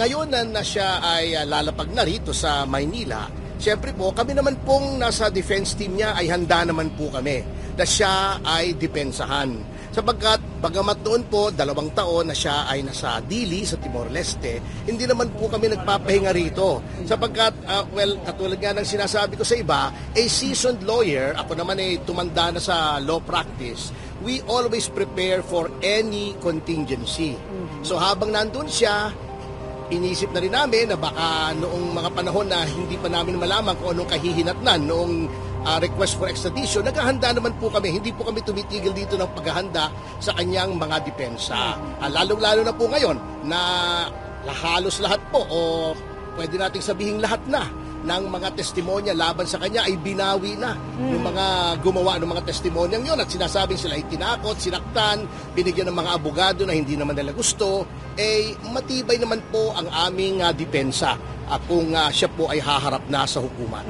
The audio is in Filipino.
ngayon na siya ay lalapag na rito sa Maynila, siyempre po, kami naman pong nasa defense team niya ay handa naman po kami na siya ay depensahan. Sapagkat bagamat noon po 2 taon na siya ay nasa Dili sa Timor-Leste, hindi naman po kami nagpapahinga rito. Sapagkat, katulad nga ng sinasabi ko sa iba, a seasoned lawyer, ako naman ay tumanda na sa law practice, we always prepare for any contingency. So habang nandun siya, inisip na rin namin na baka noong mga panahon na hindi pa namin malaman kung anong kahihinatnan noong request for extradition, naghahanda naman po kami. Hindi po kami tumitigil dito ng paghahanda sa kanyang mga depensa. Lalong-lalo na po ngayon na halos lahat po o pwede nating sabihin lahat na ng mga testimonya laban sa kanya ay binawi na ng mga gumawa ng mga testimonyang yon at sinasabing sila ay tinakot, sinaktan, binigyan ng mga abogado na hindi naman nila gusto, matibay naman po ang aming depensa kung siya po ay haharap na sa hukuman.